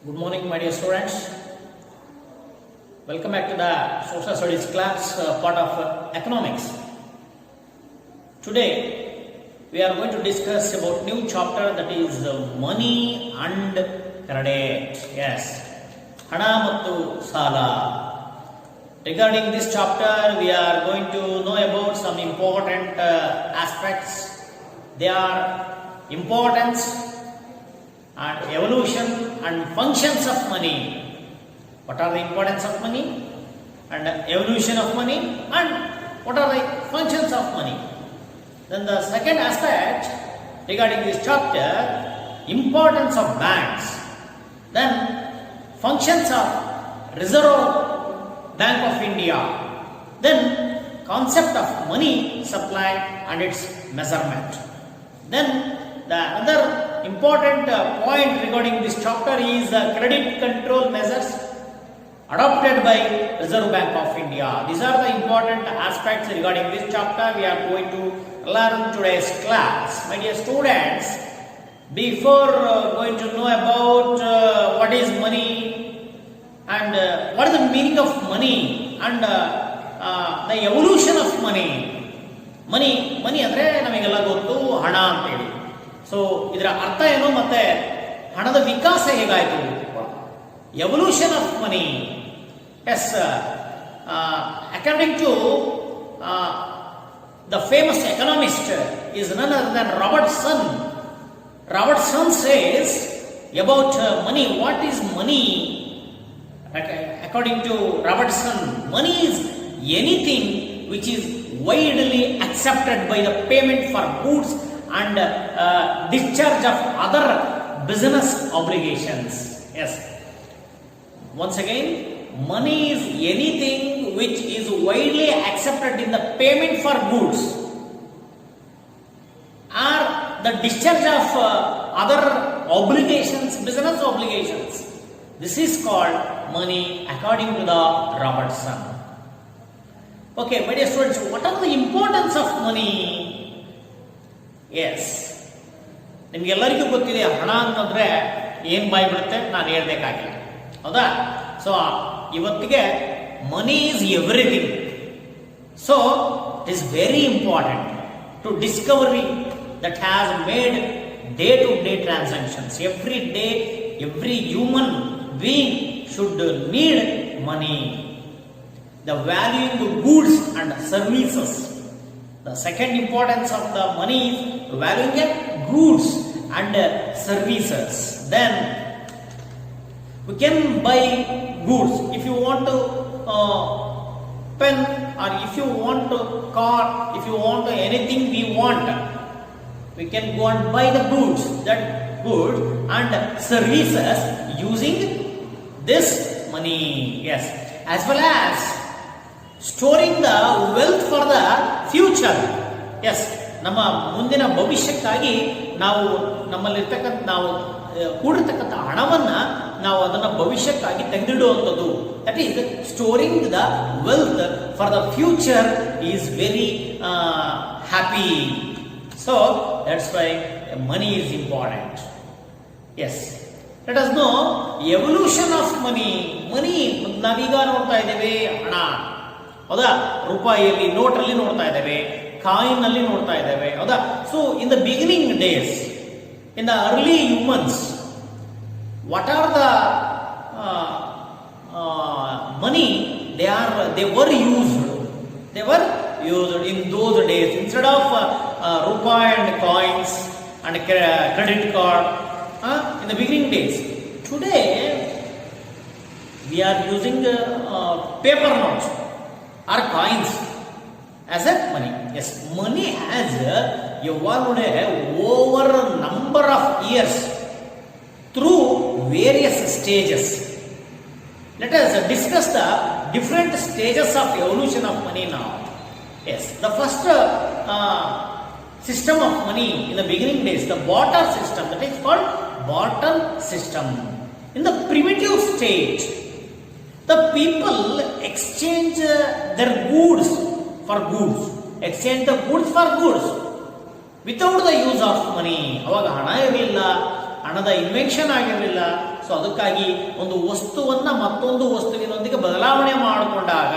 Good morning, my dear students. Welcome back to the Social Studies class, part of economics. Today, we are going to discuss about new chapter that is money and credit. Yes, hana mattu sala. Regarding this chapter, we are going to know about some important aspects. They are importance and evolution and functions of money. What are the importance of money and evolution of money, and what are the functions of money? Then the second aspect regarding this chapter, importance of banks. Then functions of Reserve Bank of India. Then concept of money supply and its measurement. Then the other important point regarding this chapter is credit control measures adopted by Reserve Bank of India. These are the important aspects regarding this chapter we are going to learn today's class. My dear students, before going to know about what is money and what is the meaning of money and the evolution of money. ಮನಿ ಅಂದರೆ ನಮಗೆಲ್ಲ ಗೊತ್ತು ಹಣ ಅಂತೇಳಿ. So ಇದರ ಅರ್ಥ ಏನು ಮತ್ತೆ ಹಣದ ವಿಕಾಸ ಹೇಗಾಯಿತು, evolution of money. Yes, according to the famous economist is none other than Robertson. Robertson says about money, what is money? According to Robertson, money is anything which is widely accepted by the payment for goods and discharge of other business obligations. Yes. Once again, money is anything which is widely accepted in the payment for goods or the discharge of other obligations, business obligations. This is called money according to the Robertson. Okay, my dear students, what are the importance of money? Yes, ನಿಮಗೆಲ್ಲರಿಗೂ ಗೊತ್ತಿದೆ ಹಣ ಅಂತಂದ್ರೆ ಏನು ಬಾಯ್ಬಿಡುತ್ತೆ, ನಾನು ಹೇಳ್ಬೇಕಾಗಿಲ್ಲ, ಹೌದಾ? So ಇವತ್ತಿಗೆ money is everything. So it is very important to discovery that has made day to day transactions. Every day every human being should need money. The valuing the goods and services. The second importance of the money is valuing the goods and services. Then we can buy goods. If you want to pen, or if you want to car, if you want to anything we want, we can go and buy the goods, that goods and services using this money. Yes, as well as storing the wealth for the future. Yes, ನಮ್ಮ ಮುಂದಿನ ಭವಿಷ್ಯಕ್ಕಾಗಿ ನಾವು ನಮ್ಮಲ್ಲಿರ್ತಕ್ಕಂಥ ನಾವು ಕೂಡಿರ್ತಕ್ಕಂಥ ಹಣವನ್ನು ನಾವು ಅದನ್ನು ಭವಿಷ್ಯಕ್ಕಾಗಿ ತೆಗೆದಿಡುವಂಥದ್ದು. That is storing the wealth for the future is very happy. So that's why money is important. Yes, let us know evolution of money. Money ನಾವೀಗ ನೋಡ್ತಾ ಇದ್ದೇವೆ ಹಣ, ಹೌದಾ? ರೂಪಾಯಿಯಲ್ಲಿ, ನೋಟಲ್ಲಿ ನೋಡ್ತಾ ಇದ್ದೇವೆ, ಕಾಯಿನ್ ಅಲ್ಲಿ ನೋಡ್ತಾ ಇದ್ದೇವೆ, ಹೌದಾ? So in the beginning days, in the early humans, what are the money they were used in those days instead of rupee and coins and credit card in the beginning days. Today we are using paper notes or coins as a money. Yes, money has evolved over a number of years through various stages. Let us discuss the different stages of evolution of money now. Yes, the first system of money in the beginning days, the barter system, that is called barter system. In the primitive stage, the people exchange their goods for goods, without the use of money. ಅವಾಗ ಹಣ ಇರಲಿಲ್ಲ, ಹಣದ invention ಆಗಿರಲಿಲ್ಲ. So ಅದಕ್ಕಾಗಿ ಒಂದು ವಸ್ತುವನ್ನ ಮತ್ತೊಂದು ವಸ್ತುವಿನೊಂದಿಗೆ ಬದಲಾವಣೆ ಮಾಡಿಕೊಂಡಾಗ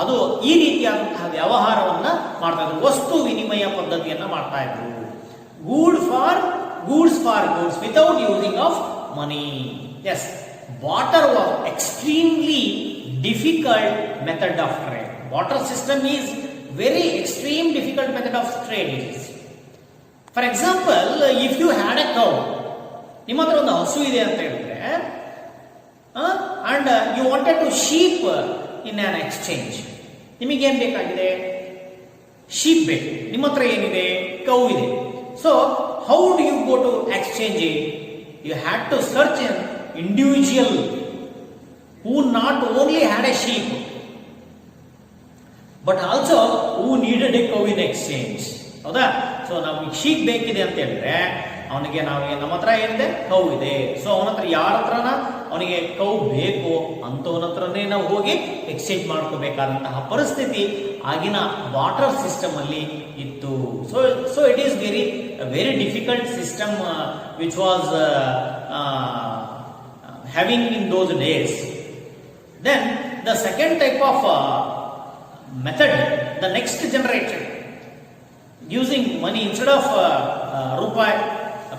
ಅದು ಈ ರೀತಿಯಾದಂತಹ ವ್ಯವಹಾರವನ್ನ ಮಾಡ್ತಾ ಇದ್ರು, ವಸ್ತು ವಿನಿಮಯ ಪದ್ಧತಿಯನ್ನ ಮಾಡ್ತಾ ಇದ್ರು. Goods for goods without using of money. Yes, barter was extremely difficult method of trade. Barter system is very extreme difficult method of trade it is. For example, if you had a cow, ನಿಮ್ಮ ಹತ್ರ ಒಂದು ಹಸು ಇದೆ ಅಂತ ಹೇಳಿದ್ರೆ and you wanted to sheep in an exchange, ನಿಮಗೇನು ಬೇಕಾಗಿದೆ? Sheep ಬೇಕು. ನಿಮ್ಮ ಹತ್ರ ಏನಿದೆ? ಕೌ ಇದೆ. So how do you go to exchange it? You had to search an individual who not only had a sheep but also who needed a cow in exchange. ಹೌದಾ? So ನಮಗೆ sheep ಬೇಕಿದೆ ಅಂತ ಹೇಳಿದ್ರೆ ಅವನಿಗೆ ನಮ್ಮ ಹತ್ರ ಏನಿದೆ? ಕೌ ಇದೆ. ಸೊ ಅವನ ಹತ್ರ ಯಾರ ಹತ್ರನ ಅವನಿಗೆ ಕೌ ಬೇಕು ಅಂತವನ ಹತ್ರನೇ ನಾವು ಹೋಗಿ ಎಕ್ಸ್ಚೇಂಜ್ ಮಾಡ್ಕೋಬೇಕಾದಂತಹ ಪರಿಸ್ಥಿತಿ ಆಗಿನ ಬಾರ್ಟರ್ ಸಿಸ್ಟಮ್ ಅಲ್ಲಿ ಇತ್ತು. So it is very difficult system which was having in those days. Then the second type of method, the next generation, using money instead of rupee,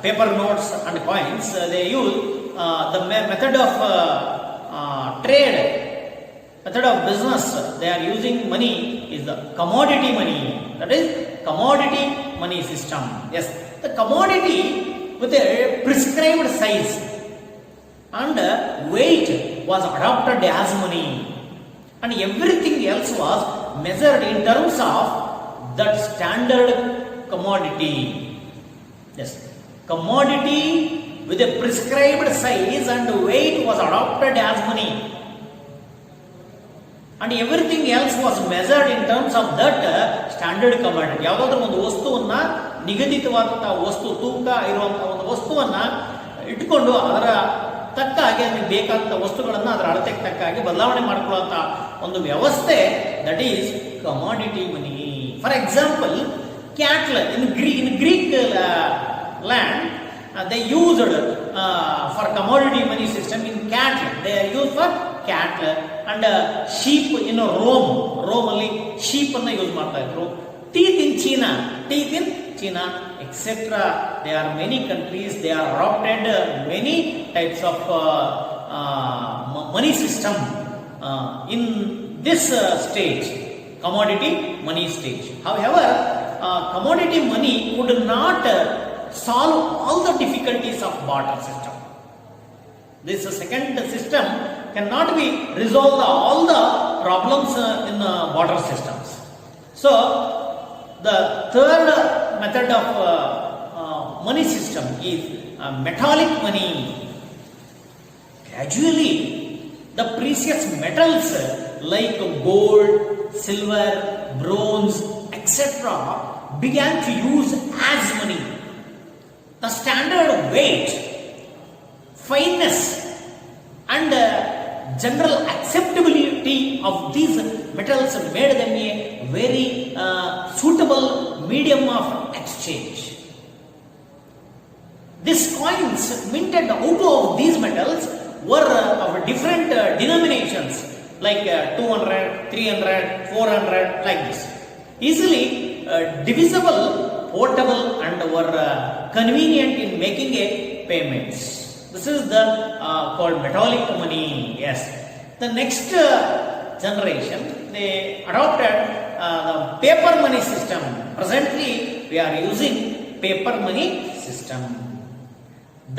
paper notes and coins, they use the method of trade, method of business. They are using money is the commodity money. That is commodity money system. Yes, the commodity with a prescribed size and weight was adopted as money, and everything else was measured in terms of that standard commodity. Yes, commodity with a prescribed size and weight was adopted as money, and everything else was measured in terms of that standard commodity. ಯಾವುದಾದ್ರೂ ಒಂದು ವಸ್ತುವನ್ನ ನಿಗದಿತವಾದಂತಹ ವಸ್ತು, ತೂಕ ಇರುವಂತಹ ಒಂದು ವಸ್ತುವನ್ನ ಇಟ್ಕೊಂಡು ಅದರ ತಕ್ಕ ಹಾಗೆ ನಮಗೆ ಬೇಕಾದಂಥ ವಸ್ತುಗಳನ್ನು ಅದರ ಅಳತೆಗೆ ತಕ್ಕ ಹಾಗೆ ಬದಲಾವಣೆ ಮಾಡ್ಕೊಳ್ಳುವಂಥ ಒಂದು ವ್ಯವಸ್ಥೆ, that is commodity money. For example, cattle in Greek land they used for commodity money system in cattle. They are used for cattle and sheep in Rome ಅಲ್ಲಿ sheep ಅನ್ನ ಯೂಸ್ ಮಾಡ್ತಾ ಇದ್ರು. teeth in China, etc. There are many countries, they are adopted many types of money system in this stage, commodity money stage. However, commodity money could not solve all the difficulties of barter system. This second system cannot be resolved all the problems in barter systems. So the third method of money system is metallic money. Gradually, the precious metals like gold, silver, bronze, etc. began to use as money. The standard weight, fineness, and general acceptability of these metals made them a very suitable medium of exchange. These coins minted out of these metals were of different denominations like 200, 300, 400, like this. Easily divisible, portable, and were convenient in making a payments. This is the called metallic money. Yes. The next generation, they adopted the paper money system. Presently, we are using paper money system.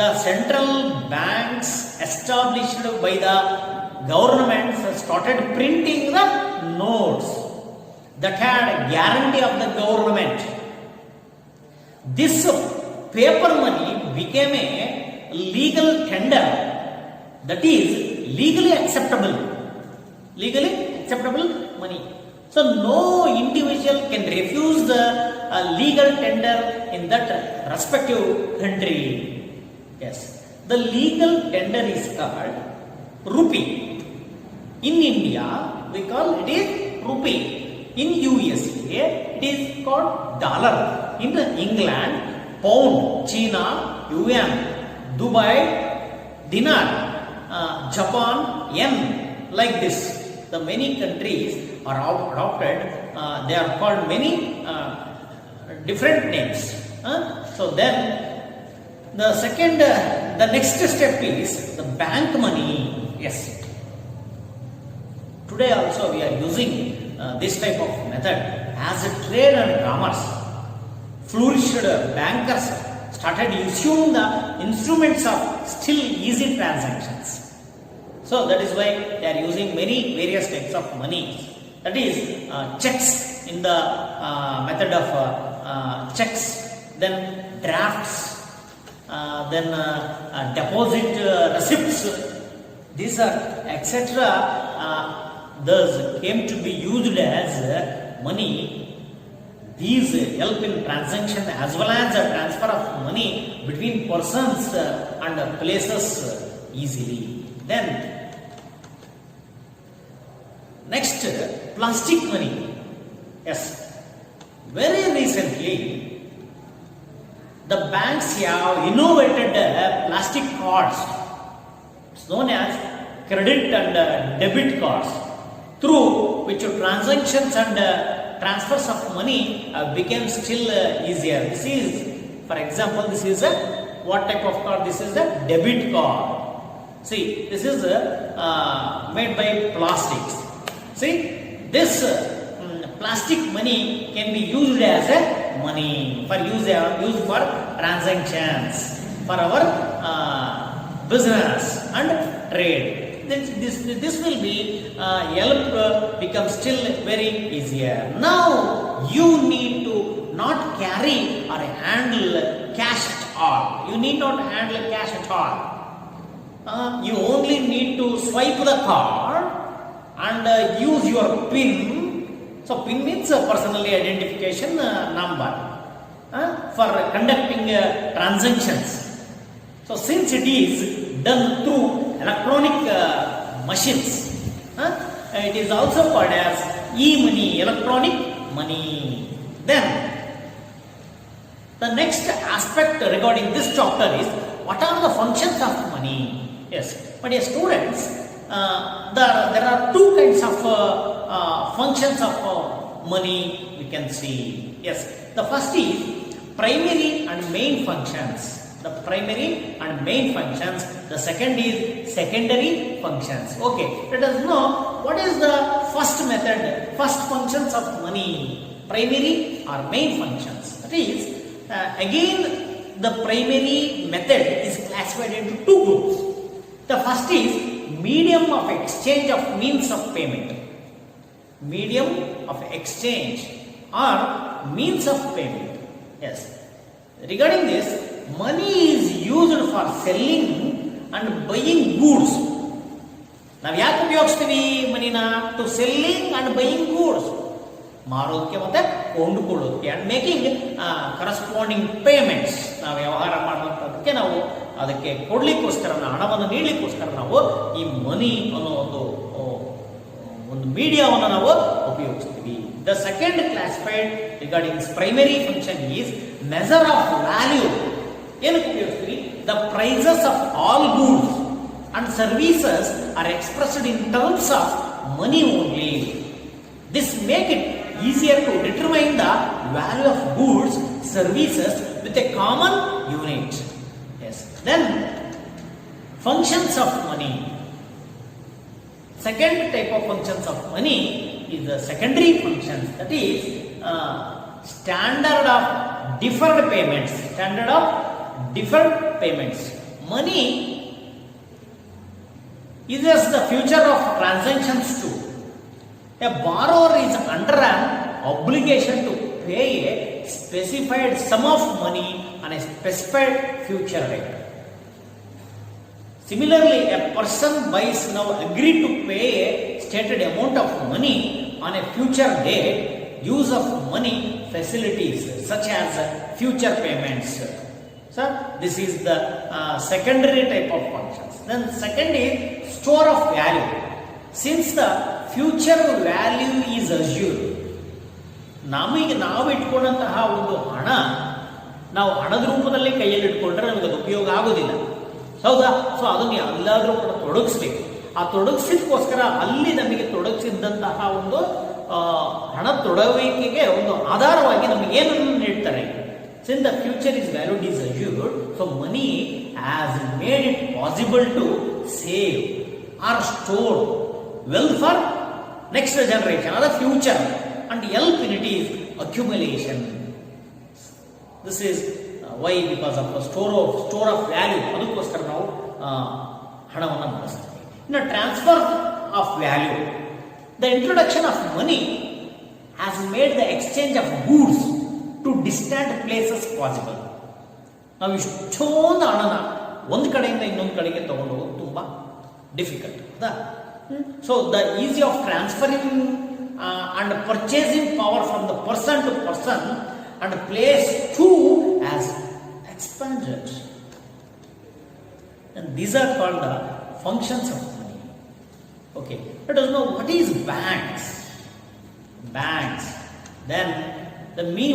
The central banks established by the governments started printing the notes that had guarantee of the government. This paper money became a legal tender, that is legally acceptable money. So no individual can refuse the legal tender in that respective country. Yes, the legal tender is called rupee. In India, we call it is rupee. In USA, it is called dollar. In England, pound. China, yuan, Dubai dinar, Japan yen, like this. The many countries are adopted, they are called many different names. So then the next step is the bank money. Yes, today also we are using this type of method as a trade and commerce flourished. Bankers started issuing the instruments of still easy transactions. So that is why they are using many various types of money. That is checks in the method of checks, then drafts, then deposit receipts. These are etc. Thus came to be used as money. These help in transaction as well as a transfer of money between persons and places easily. Then next, plastic money. Yes, very recently the banks have innovated plastic cards. It's known as credit and debit cards, through which transactions and transfers of money became still easier. This is, for example, this is a what type of card? This is a debit card. See, this is made by plastics. See, this plastic money can be used as a money for used for transactions, for our business and trade. This will be help become still very easier. Now you need to not carry or handle cash at all. You need not handle cash at all. You only need to swipe the card and use your PIN. So PIN means a personally identification number for conducting transactions. So since it is done through electronic machines, it is also called as e-money, electronic money. Then the next aspect regarding this chapter is what are the functions of money. Yes, but dear students, there are two kinds of functions of money we can see. Yes, the first is primary and main functions. The primary and main functions. The second is secondary functions. Okay, let us know what is the first method, first functions of money, primary or main functions. That is, again the primary method is classified into two groups. The first is medium of exchange of means of payment. Medium of exchange or means of payment. Yes. Regarding this, money is used for selling and buying goods. ನಾವು ಯಾಕೆ ಉಪಯೋಗಿಸ್ತೀವಿ ಮನಿನ? To selling and buying goods, ಮಾರೋದಕ್ಕೆ ಮತ್ತೆ ಕೊಂಡುಕೊಳ್ಳೋದಕ್ಕೆ, and making corresponding payments. ನಾವು ವ್ಯವಹಾರ ಮಾಡುವಂಥದ್ದಕ್ಕೆ ನಾವು ಅದಕ್ಕೆ ಕೊಡ್ಲಿಕ್ಕೋಸ್ಕರ, ಹಣವನ್ನು ನೀಡಲಿಕ್ಕೋಸ್ಕರ ನಾವು ಈ ಮನಿ ಅನ್ನೋ ಒಂದು ಮೀಡಿಯಾವನ್ನು ನಾವು ಉಪಯೋಗಿಸ್ತೀವಿ. The second classified regarding primary function is measure of value. ಏನಕ್ಕೆ ಉಪಯೋಗಿಸ್ತೀವಿ? The prices of all goods and services are expressed in terms of money only. This make it easier to determine the value of goods, services with a common unit. Yes. Then functions of money. Second type of functions of money is the secondary functions. That is standard of deferred payments. Standard of deferred payments. Money is the future of transactions too. A borrower is under an obligation to pay a specified sum of money on a specified future date. Similarly, a person buys now agreed to pay a stated amount of money on a future date. Use of money facilities such as future payments. So this is the secondary type of functions. Then second is store of value. Since the future value is assured, ನಾವು ಇಟ್ಕೊಂಡಂತಹ ಒಂದು ಹಣ ನಾವು ಹಣದ ರೂಪದಲ್ಲಿ ಕೈಯಲ್ಲಿ ಇಟ್ಕೊಂಡ್ರೆ ನಮಗೆ ಅದು ಉಪಯೋಗ ಆಗೋದಿಲ್ಲ, ಹೌದಾ? ಸೊ ಅದನ್ನು ಎಲ್ಲಾದರೂ ಕೂಡ ತೊಡಗಿಸ್ಬೇಕು. ಆ ತೊಡಗಿಸಿದಕ್ಕೋಸ್ಕರ ಅಲ್ಲಿ ನಮಗೆ ತೊಡಗಿಸಿದ್ದಂತಹ ಒಂದು ಹಣ ತೊಡಗುವಿಕೆಗೆ ಒಂದು ಆಧಾರವಾಗಿ ನಮಗೆ ಏನನ್ನು ನೀಡ್ತಾರೆ? Since the future is valued is assured, so money has made it possible to save or store wealth for next generation or the future and help in it is accumulation. This is why, because of the store of value. ಅದಕ್ಕೋಸ್ಕರ ನಾವು ಹಣವನ್ನು ಬಳಸ್ತೀವಿ. ಇನ್ನು transfer of value, the introduction of money has made the exchange of goods to distant places possible. ನಾವು ಇಷ್ಟೊಂದು ಹಣನ ಒಂದು ಕಡೆಯಿಂದ ಇನ್ನೊಂದು ಕಡೆಗೆ ತಗೊಂಡು ಹೋಗೋದು ತುಂಬ ಡಿಫಿಕಲ್ಟ್, ಹೌದಾ? So the easy of transferring and purchasing power from the person to person and place to as expanded, and these are called the functions of money. Okay, let us know what is banks. Banks, then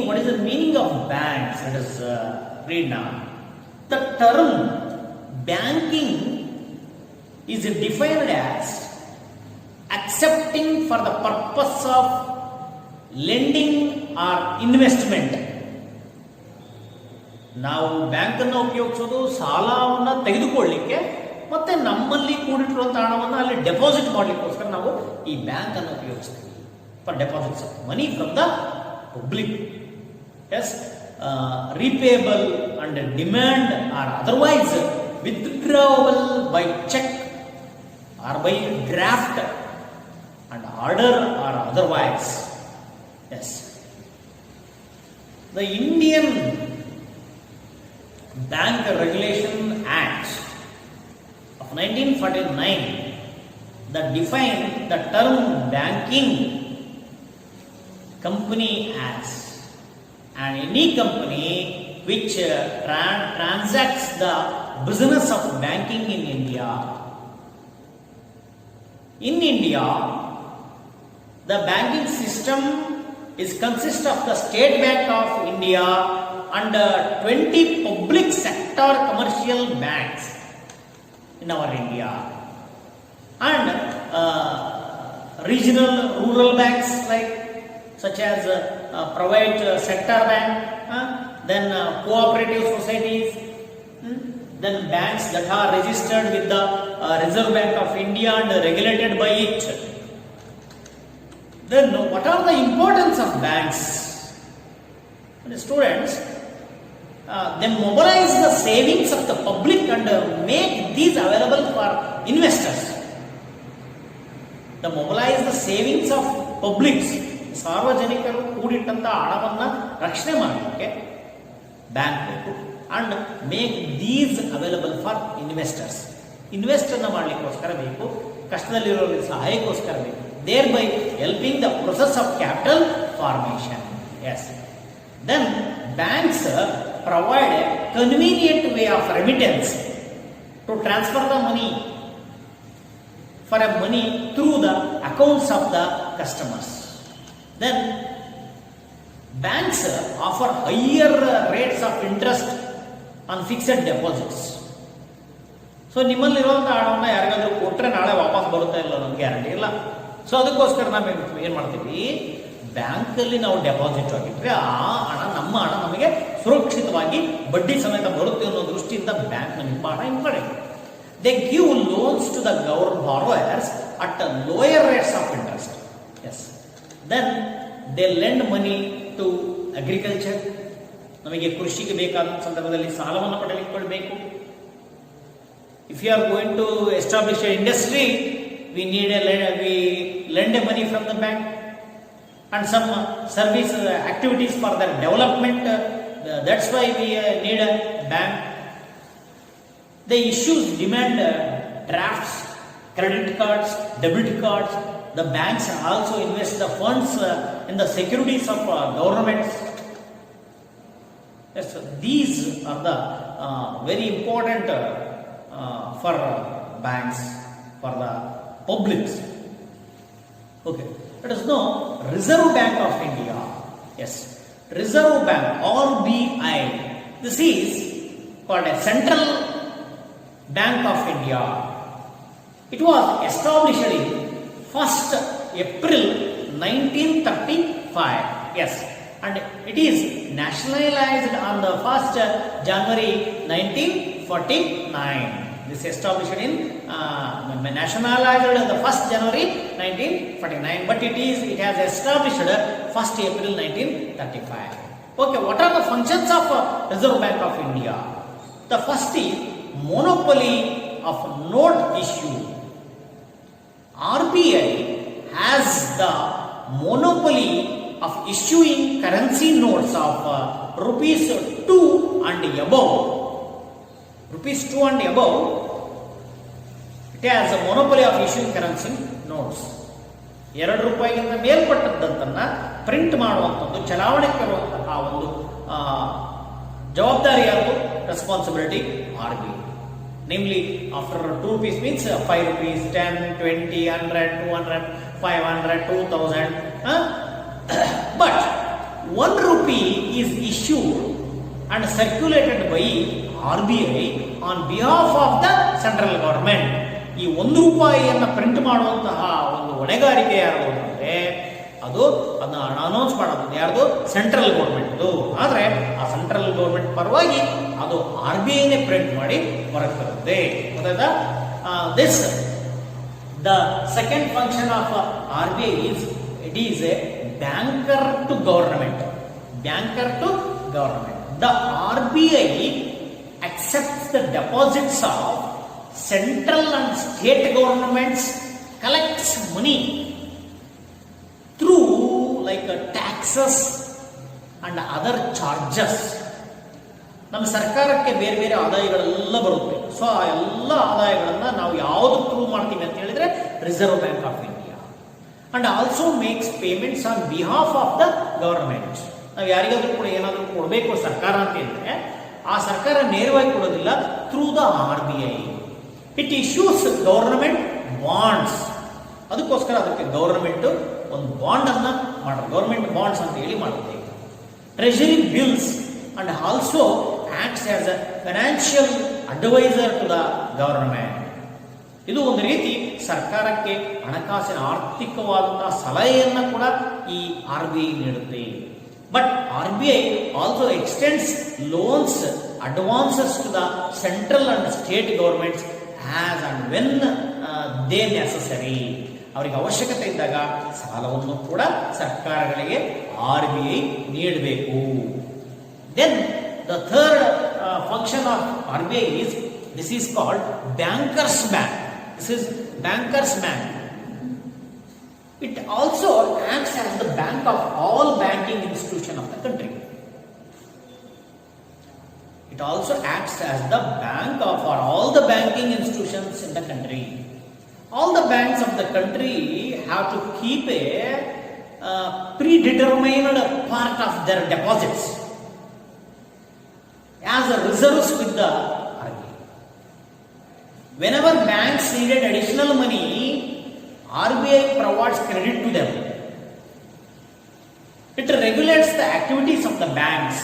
what is the meaning of banks? Let us read now. The term banking is defined as accepting for the purpose of lending or investment. ನಾವು ಬ್ಯಾಂಕನ್ನು ಉಪಯೋಗಿಸೋದು ಸಾಲವನ್ನು ತೆಗೆದುಕೊಳ್ಳಲಿಕ್ಕೆ ಮತ್ತೆ ನಮ್ಮಲ್ಲಿ ಕೂಡಿಟ್ಟಿರುವಂಥ ಹಣವನ್ನು ಅಲ್ಲಿ deposit ಮಾಡಲಿಕ್ಕೋಸ್ಕರ ನಾವು ಈ ಬ್ಯಾಂಕನ್ನು ಉಪಯೋಗಿಸ್ತೀವಿ for deposits of money from the public. Yes, repayable and demand or otherwise withdrawable by check or by draft and order or otherwise. Yes, the Indian Bank Regulation Act of 1949 that defined the term banking company as and any company which transacts the business of banking in India. In India, the banking system is consist of the State Bank of India and 20 public sector commercial banks in our India, and regional rural banks like such as private sector bank, then cooperative societies, then banks that are registered with the Reserve Bank of India and regulated by it. Then what are the importance of banks? The students, they mobilize the savings of the public and make these available for investors. They mobilize the savings of publics, ಸಾರ್ವಜನಿಕರು ಕೂಡಿಟ್ಟಂತ ಹಣವನ್ನು ರಕ್ಷಣೆ ಮಾಡಲಿಕ್ಕೆ bank ಬೇಕು, and make these available for investors. ಇನ್ವೆಸ್ಟರ್ನ ಮಾಡಲಿಕ್ಕೋಸ್ಕರ ಬೇಕು, ಕಷ್ಟದಲ್ಲಿರೋರಿಗೆ ಸಹಾಯಕ್ಕೋಸ್ಕರ ಬೇಕು. Thereby helping the process of capital formation. Yes, then banks provide a convenient way of remittance to transfer the money for a money through the accounts of the customers. Then banks offer higher rates of interest on fixed deposits. So ನಿಮ್ಮಲ್ಲಿರುವಂಥ ಹಣವನ್ನು ಯಾರಿಗಾದ್ರೂ ಕೊಟ್ಟರೆ ನಾಳೆ ವಾಪಸ್ ಬರುತ್ತಾ ಇಲ್ಲ ಅನ್ನೋದು guarantee ಇಲ್ಲ. ಸೊ ಅದಕ್ಕೋಸ್ಕರ ನಾವು ಏನು ಮಾಡ್ತೀವಿ, ಬ್ಯಾಂಕಲ್ಲಿ ನಾವು ಡೆಪಾಸಿಟ್ ಆಗಿಟ್ಟರೆ ಆ ಹಣ, ನಮ್ಮ ಹಣ ನಮಗೆ ಸುರಕ್ಷಿತವಾಗಿ ಬಡ್ಡಿ ಸಮೇತ ಬರುತ್ತೆ ಅನ್ನೋ ದೃಷ್ಟಿಯಿಂದ ಬ್ಯಾಂಕ್ ನಮಗೆ ಬಹಳ important. They give loans to the borrowers at lower rates of interest. Yes, then they lend money to agriculture. ನಮಗೆ ಕೃಷಿಗೆ ಬೇಕಾದ ಸಂದರ್ಭದಲ್ಲಿ ಸಾಲವನ್ನು ಪಡೆದುಕೊಳ್ಳಬೇಕು. If you are going to establish a industry, we lend a money from the bank, and some service activities for their development, that's why we need a bank. They issue demand drafts, credit cards, debit cards. The banks also invest the funds in the securities of governments. Yes, these are the very important for banks, for the publics. Okay, let us know Reserve Bank of India. Yes, Reserve Bank, RBI, This is called a Central Bank of India. It was established in 1st April 1935. Yes, and it is nationalized on the 1st January 1949. This established in nationalized on the 1st January 1949, but it has established 1st April 1935. Okay, what are the functions of Reserve Bank of India? The first is monopoly of note issue. RBI has the monopoly of issuing currency notes of rupees 2 and above. Rupees 2 and above, it has a monopoly of issuing currency notes. 2 ರೂಪಾಯಿಗಿಂತ ಮೇಲ್ಪಟ್ಟದ್ದನ್ನು print ಮಾಡುವಂಥದ್ದು, ಚಲಾವಣೆಗೆ ತರುವಂತಹ ಒಂದು ಜವಾಬ್ದಾರಿ ಯಾವುದು? Responsibility RBI. Namely, after 2 rupees means 5 rupees, 10, 20, 100, 200, 500, 2000. But 1 rupee is issued and circulated by RBI on behalf of the central government. ಈ 1 ರೂಪಾಯಿಯನ್ನು print ಮಾಡುವಂತಹ ಒಂದು ಹೊಣೆಗಾರಿಕೆ ಯಾರು ಅಂದರೆ ಅದನ್ನ ಅನೌನ್ಸ್ ಮಾಡೋದು ಯಾರ್ದು? Central government. ಆದರೆ ಆ ಸೆಂಟ್ರಲ್ ಗೌರ್ಮೆಂಟ್ ಪರವಾಗಿ ಅದು RBIನೇ ಪ್ರಿಂಟ್ ಮಾಡಿ ಹೊರಗೆ ತರುತ್ತೆ. ಗೊತ್ತಾಯ್ತಾ? This the second function of RBI is it is a banker to government. Banker to government. The RBI accepts the deposits of central and state governments, collects money through like taxes and other charges. ನಮ್ಮ ಸರ್ಕಾರಕ್ಕೆ ಬೇರೆ ಬೇರೆ ಆದಾಯಗಳೆಲ್ಲ ಬರುತ್ತೆ. So ಆ ಎಲ್ಲ ಆದಾಯಗಳನ್ನು ನಾವು ಯಾವುದು through ಮಾಡ್ತೀವಿ ಅಂತ ಹೇಳಿದ್ರೆ reserve Bank of India. And also makes payments on behalf of the government. ನಾವು ಯಾರಿಗಾದ್ರೂ ಕೂಡ ಏನಾದರೂ ಕೊಡಬೇಕು ಸರ್ಕಾರ ಅಂತ ಹೇಳಿದ್ರೆ ಆ ಸರ್ಕಾರ ನೇರವಾಗಿ ಕೊಡೋದಿಲ್ಲ, through the RBI. It issues government bonds. ಅದಕ್ಕೋಸ್ಕರ ಅದಕ್ಕೆ ಗವರ್ನಮೆಂಟ್ ಒಂದು ಬಾಂಡ್ ಅನ್ನ ಮಾಡೋದು, ಗವರ್ಮೆಂಟ್ ಬಾಂಡ್ಸ್ ಅಂತ ಹೇಳಿ ಮಾಡುತ್ತೆ. Treasury bills and also acts as a financial adviser to the government. ಇದು ಒಂದು ರೀತಿ ಸರ್ಕಾರಕ್ಕೆ ಹಣಕಾಸಿನ ಆರ್ಥಿಕವಾದಂತಹ ಸಲಹೆಯನ್ನು ಕೂಡ ಈ RBI ನೀಡುತ್ತೆ. But RBI also extends loans, advances to the central and state governments as and when they necessary. ಅವರಿಗೆ ಅವಶ್ಯಕತೆ ಇದ್ದಾಗ ಸಾಲವನ್ನು ಕೂಡ ಸರ್ಕಾರಗಳಿಗೆ RBI ನೀಡಬೇಕು. Then the third function of RBI is this is called bankers bank. This is bankers bank. It also acts as the bank of all banking institutions of the country. It also acts as the bank of all the banking institutions in the country. All the banks of the country have to keep a predetermined part of their deposits as a reserves with the RBI. Whenever banks needed additional money, RBI provides credit to them. It regulates the activities of the banks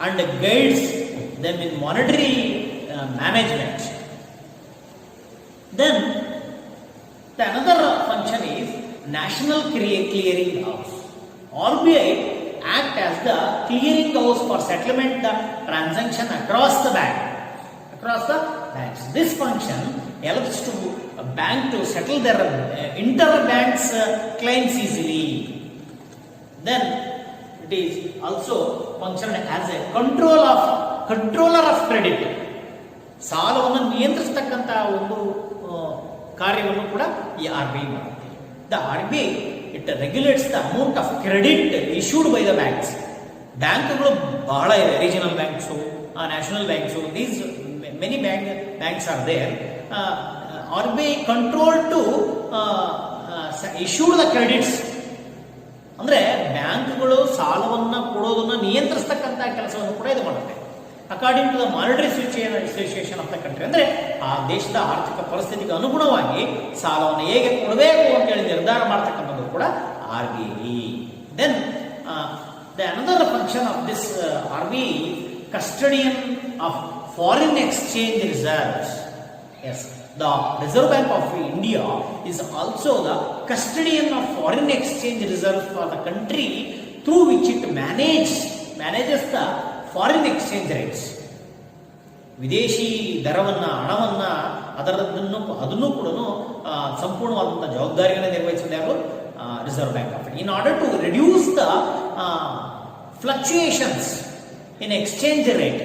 and guides them in monetary management. Then the another function is National Clearing House. RBI act as the clearing house for settlement the transaction across the banks. This function helps to a bank to settle their inter-banks claims easily. Then it is also functioned as a controller of credit. ಸಾಲವನ್ನು ನಿಯಂತ್ರಿಸತಕ್ಕಂತಹ ಒಂದು ಕಾರ್ಯವನ್ನು ಕೂಡ ಈ RBI ಮಾಡುತ್ತೆ. The RBI it regulates the amount of credit issued by the banks. ಬ್ಯಾಂಕ್ಗಳು ಬಹಳ ಇದೆ, regional banks, national banks, these many banks are there. RBI control to issue the credits. ಅಂದ್ರೆ ಬ್ಯಾಂಕ್ಗಳು ಸಾಲವನ್ನ ಕೊಡೋದನ್ನ ನಿಯಂತ್ರಿಸತಕ್ಕಂತ ಕೆಲಸವನ್ನು ಕೂಡ ಇದು ಮಾಡುತ್ತೆ. According to the monetary situation of the country, ಅಂದ್ರೆ ಆ ದೇಶದ ಆರ್ಥಿಕ ಪರಿಸ್ಥಿತಿಗೆ ಅನುಗುಣವಾಗಿ ಸಾಲವನ್ನು ಹೇಗೆ ಕೊಡಬೇಕು ಅಂತೇಳಿ ನಿರ್ಧಾರ ಮಾಡ್ತಕ್ಕಂಥದ್ದು ಕೂಡ RBI. Then the another function of this RBI custodian of foreign exchange reserves. Yes, the Reserve Bank of India is also the custodian of foreign exchange reserves for the country through which it manages the foreign exchange rates. ವಿದೇಶಿ ದರವನ್ನ ಹಣವನ್ನ ಅದನ್ನು ಕೂಡ ಸಂಪೂರ್ಣವಾದಂಥ ಜವಾಬ್ದಾರಿಯನ್ನು ನಿರ್ವಹಿಸುವುದು ಯಾರು? Reserve Bank of India. In order to reduce the fluctuations in exchange rate,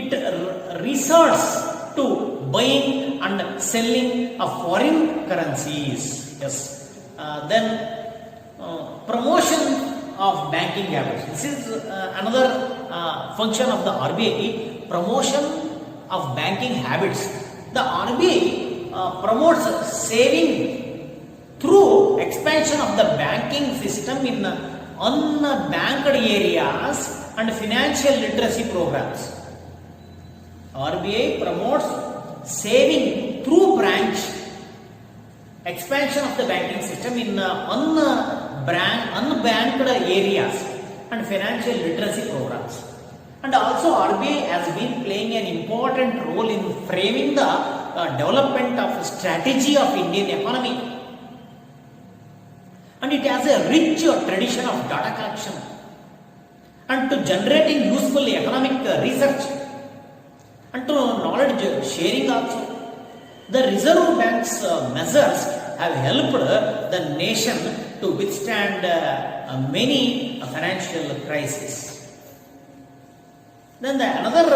it resorts to buying and selling of foreign currencies. Yes. Then promotion of banking habits. This is another function of the RBI, promotion of banking habits. The RBI promotes saving through expansion of the banking system in unbanked areas and financial literacy programs. RBI promotes saving through branch expansion of the banking system in unbanked areas and financial literacy programs. And also RBI has been playing an important role in framing the development of strategy of Indian economy. And it has a rich tradition of data collection and to generating useful economic research and to knowledge sharing also. The Reserve Bank's measures have helped the nation to withstand many financial crises. Then another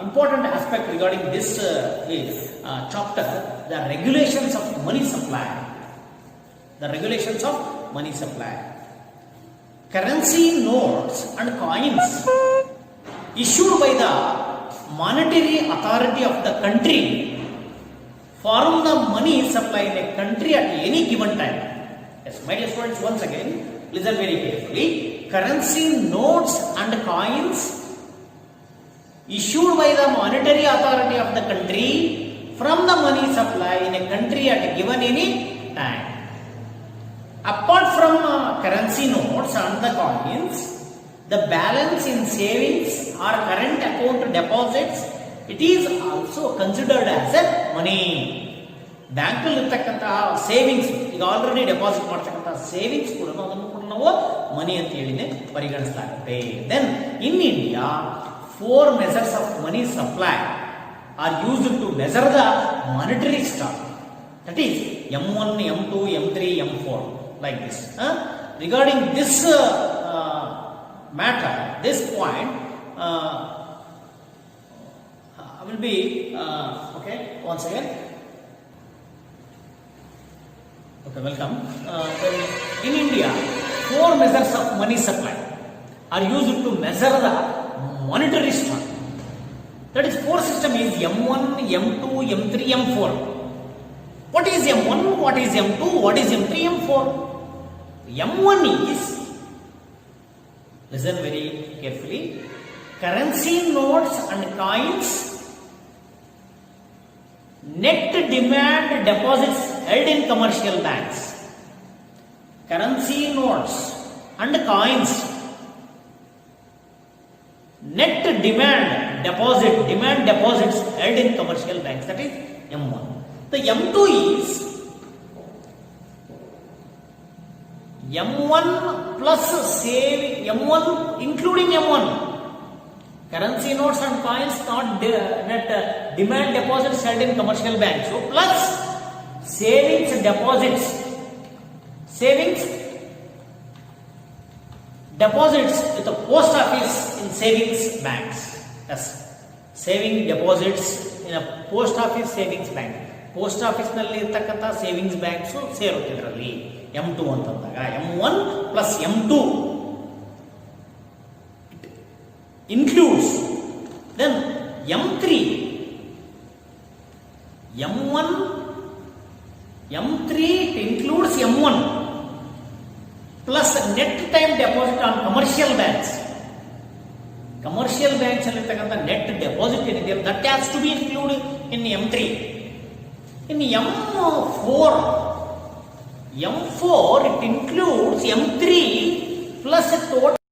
important aspect regarding this chapter, the regulations of money supply. The regulations of money supply. Currency notes and coins issued by the monetary authority of the country form the money supply in a country at any given time. Yes, my dear students, once again, listen very carefully. Currency notes and coins issued by the monetary authority of the country from the money supply in a country at given any time. Apart from currency notes and the coins, the balance in savings or current account deposits, it is also considered as a money. ಬ್ಯಾಂಕಲ್ಲಿ ಇರ್ತಕ್ಕಂತಹ savings, ಈಗ already deposit ಮಾಡ್ತಕ್ಕಂತಹ savings ಕೂಡ ಅದನ್ನು ಕೂಡ ನಾವು ಮನಿ ಅಂತ ಹೇಳಿನೇ ಪರಿಗಣಿಸಲಾಗುತ್ತೆ. Then in India 4 measures of money supply are used to measure the monetary stock. That is M1, M2, M3, M4, like this. Regarding this matter, this point, I will be okay. Once again, okay, welcome. Then in India, 4 measures of money supply are used to measure the monetary stock. That is, 4 system is M1, M2, M3, M4. What is M1? What is M2? What is M3, M4? M1 is, listen very carefully, currency notes and coins, net demand deposits held in commercial banks. Currency notes and coins, net demand deposits held in commercial banks. That is M1. The M2 is M1 plus saving, M1 including M1. Currency notes and coins, not net demand deposits held in commercial banks. So plus savings deposits with the post office in savings banks. Yes, saving deposits in a post office savings bank. Post office ನಲ್ಲಿ ಇರತಕ್ಕಂತ savings banks ಸೇರುತ್ತೆ ಇದರಲ್ಲಿ. M2 ಅಂತಂದಾಗ M1 plus M2 includes. Then M3 it includes M1 plus net time deposit on commercial banks. Commercial banks alliರ್ತಕ್ಕಂತ net deposit ಏನಿದೆ that has to be included in M3. In M4 it includes M3 plus a total